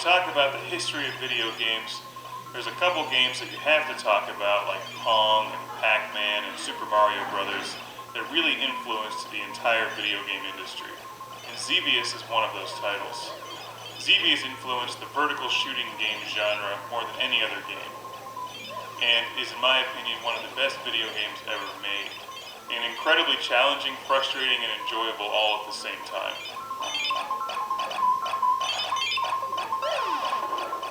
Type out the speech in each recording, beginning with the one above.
talk about the history of video games, there's a couple games that you have to talk about, like Pong and Pac-Man and Super Mario Brothers, that really influenced the entire video game industry. And Xevious is one of those titles. Xevious influenced the vertical shooting game genre more than any other game, and is, in my opinion, one of the best video games ever made. And incredibly challenging, frustrating, and enjoyable all at the same time.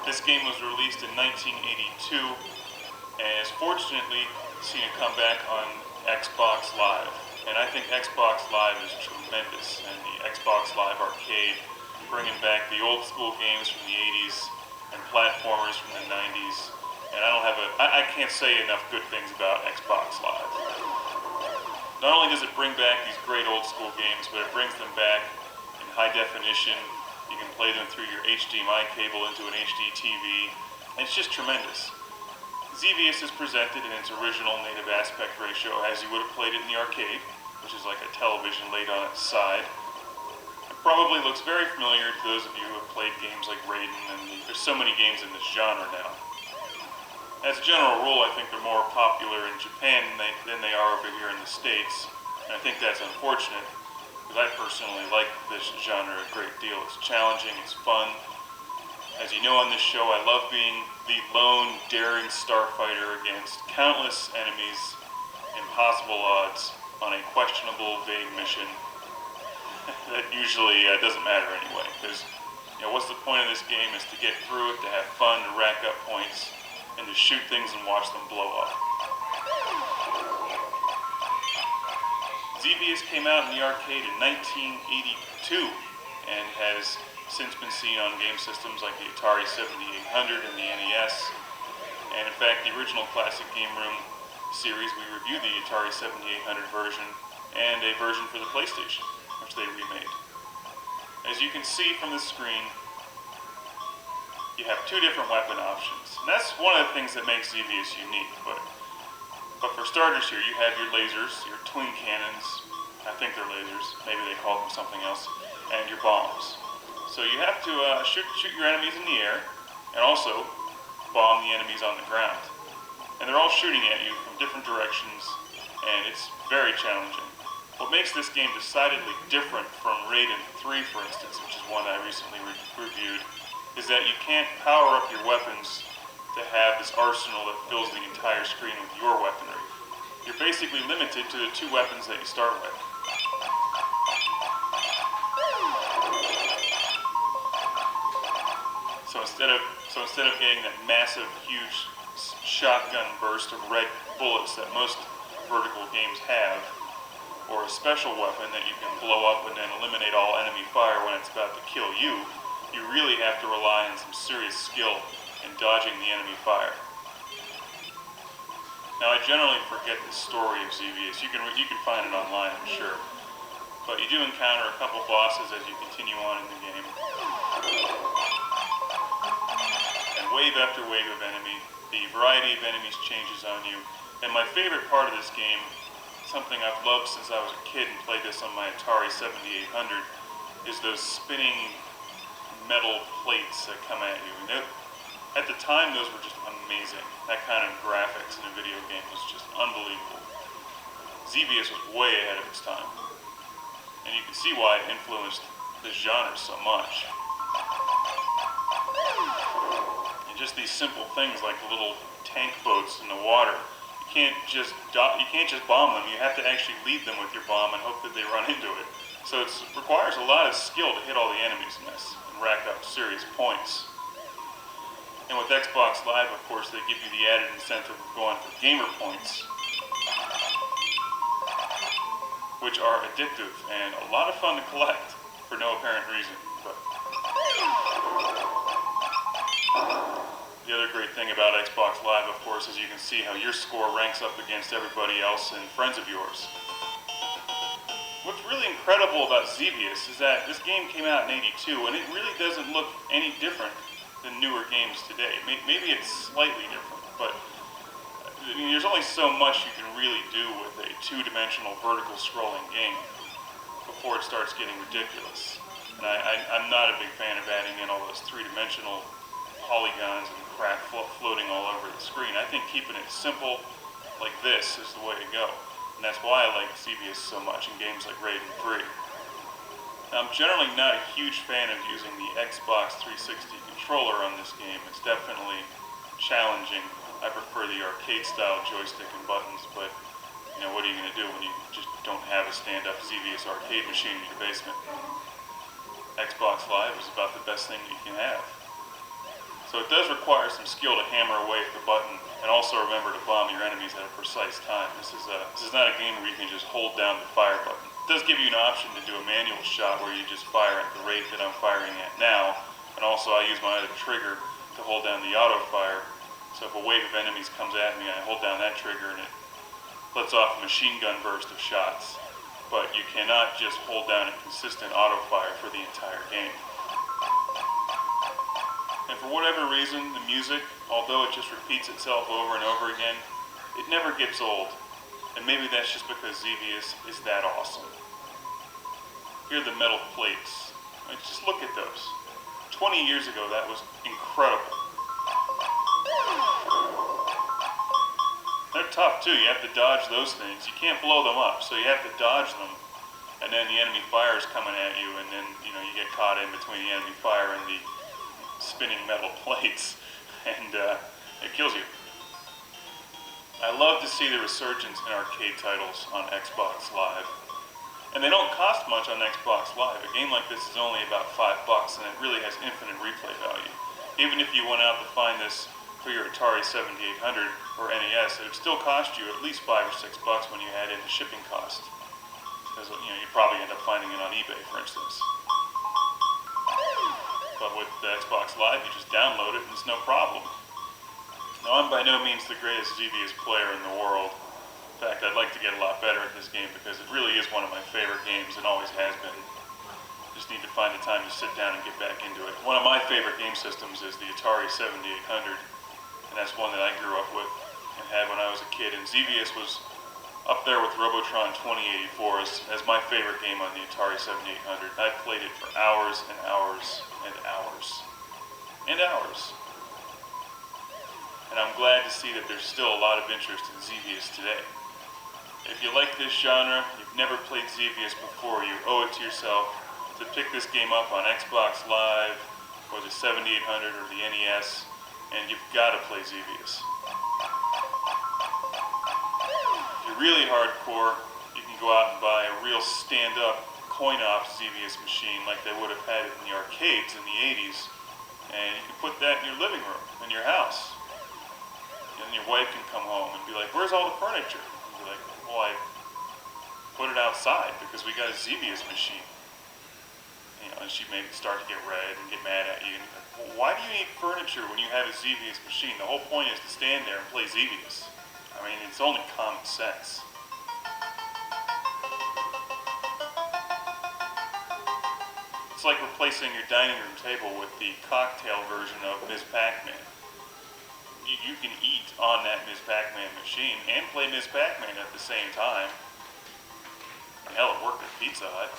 This game was released in 1982 and has fortunately seen a comeback on Xbox Live. And I think Xbox Live is tremendous, and the Xbox Live Arcade, bringing back the old school games from the 80s and platformers from the 90s. And I can't say enough good things about Xbox Live. Not only does it bring back these great old school games, but it brings them back in high definition. You can play them through your HDMI cable into an HD TV, and it's just tremendous. Xevious is presented in its original native aspect ratio as you would have played it in the arcade, which is like a television laid on its side. It probably looks very familiar to those of you who have played games like Raiden, and there's so many games in this genre now. As a general rule, I think they're more popular in Japan than they are over here in the States, and I think that's unfortunate. Because I personally like this genre a great deal. It's challenging, it's fun. As you know on this show, I love being the lone, daring starfighter against countless enemies, impossible odds, on a questionable, vague mission that usually doesn't matter anyway. Because, what's the point of this game is to get through it, to have fun, to rack up points, and to shoot things and watch them blow up. Xevious came out in the arcade in 1982 and has since been seen on game systems like the Atari 7800 and the NES. And in fact, the original Classic Game Room series, we reviewed the Atari 7800 version and a version for the PlayStation, which they remade. As you can see from the screen, you have two different weapon options. And that's one of the things that makes Xevious unique. But for starters here, you have your lasers, your twin cannons, I think they're lasers, maybe they call them something else, and your bombs. So you have to shoot your enemies in the air, and also bomb the enemies on the ground. And they're all shooting at you from different directions, and it's very challenging. What makes this game decidedly different from Raiden 3, for instance, which is one I recently reviewed, is that you can't power up your weapons to have this arsenal that fills the entire screen with your weaponry. You're basically limited to the two weapons that you start with. So instead of getting that massive, huge shotgun burst of red bullets that most vertical games have, or a special weapon that you can blow up and then eliminate all enemy fire when it's about to kill you, you really have to rely on some serious skill in dodging the enemy fire. Now, I generally forget the story of Xevious. You can find it online, I'm sure. But you do encounter a couple bosses as you continue on in the game. And wave after wave of enemy. The variety of enemies changes on you. And my favorite part of this game, something I've loved since I was a kid and played this on my Atari 7800, is those spinning metal plates that come at you. And at the time, those were just amazing. That kind of graphics in a video game was just unbelievable. Xevious was way ahead of its time. And you can see why it influenced this genre so much. And just these simple things like the little tank boats in the water. You can't just bomb them. You have to actually lead them with your bomb and hope that they run into it. So it requires a lot of skill to hit all the enemies in this and rack up serious points. And with Xbox Live, of course, they give you the added incentive of going for gamer points, which are addictive and a lot of fun to collect for no apparent reason. But the other great thing about Xbox Live, of course, is you can see how your score ranks up against everybody else and friends of yours. What's really incredible about Xevious is that this game came out in '82, and it really doesn't look any different than newer games today. Maybe it's slightly different, but I mean, there's only so much you can really do with a two-dimensional vertical scrolling game before it starts getting ridiculous. And I'm not a big fan of adding in all those three-dimensional polygons and crap floating all over the screen. I think keeping it simple like this is the way to go. And that's why I like Xevious so much in games like Raiden 3. Now, I'm generally not a huge fan of using the Xbox 360 controller on this game. It's definitely challenging. I prefer the arcade-style joystick and buttons, but you know, what are you going to do when you just don't have a stand-up Xevious arcade machine in your basement? Xbox Live is about the best thing you can have. So it does require some skill to hammer away at the button, and also remember to bomb your enemies at a precise time. This is not a game where you can just hold down the fire button. It does give you an option to do a manual shot where you just fire at the rate that I'm firing at now, and also I use my other trigger to hold down the auto fire. So if a wave of enemies comes at me, I hold down that trigger and it lets off a machine gun burst of shots. But you cannot just hold down a consistent auto fire for the entire game. And for whatever reason, the music, although it just repeats itself over and over again, it never gets old. And maybe that's just because Xevious is that awesome. Here are the metal plates. Just look at those. 20 years ago, that was incredible. They're tough too. You have to dodge those things. You can't blow them up, so you have to dodge them. And then the enemy fire is coming at you, and then you get caught in between the enemy fire and the spinning metal plates, and it kills you. I love to see the resurgence in arcade titles on Xbox Live. And they don't cost much on Xbox Live. A game like this is only about $5, and it really has infinite replay value. Even if you went out to find this for your Atari 7800 or NES, it would still cost you at least $5 or $6 when you add in the shipping cost. Because you probably end up finding it on eBay, for instance. But with the Xbox Live, you just download it and it's no problem. Now, I'm by no means the greatest Xevious player in the world. In fact, I'd like to get a lot better at this game because it really is one of my favorite games and always has been. Just need to find the time to sit down and get back into it. One of my favorite game systems is the Atari 7800, and that's one that I grew up with and had when I was a kid. And Xevious was up there with Robotron 2084 as my favorite game on the Atari 7800. I played it for hours and hours and hours and hours. And I'm glad to see that there's still a lot of interest in Xevious today. If you like this genre, you've never played Xevious before, you owe it to yourself to pick this game up on Xbox Live or the 7800 or the NES, and you've got to play Xevious. If you're really hardcore, you can go out and buy a real stand-up coin-op Xevious machine like they would have had it in the arcades in the 80s, and you can put that in your living room, in your house. And your wife can come home and be like, "Where's all the furniture?" And be like, "Well, I put it outside because we got a Xevious machine." And she may start to get red and get mad at you. And you're like, "Well, why do you need furniture when you have a Xevious machine? The whole point is to stand there and play Xevious." I mean, it's only common sense. It's like replacing your dining room table with the cocktail version of Ms. Pac-Man. You can eat on that Ms. Pac-Man machine and play Ms. Pac-Man at the same time. Hell, it worked at Pizza Hut.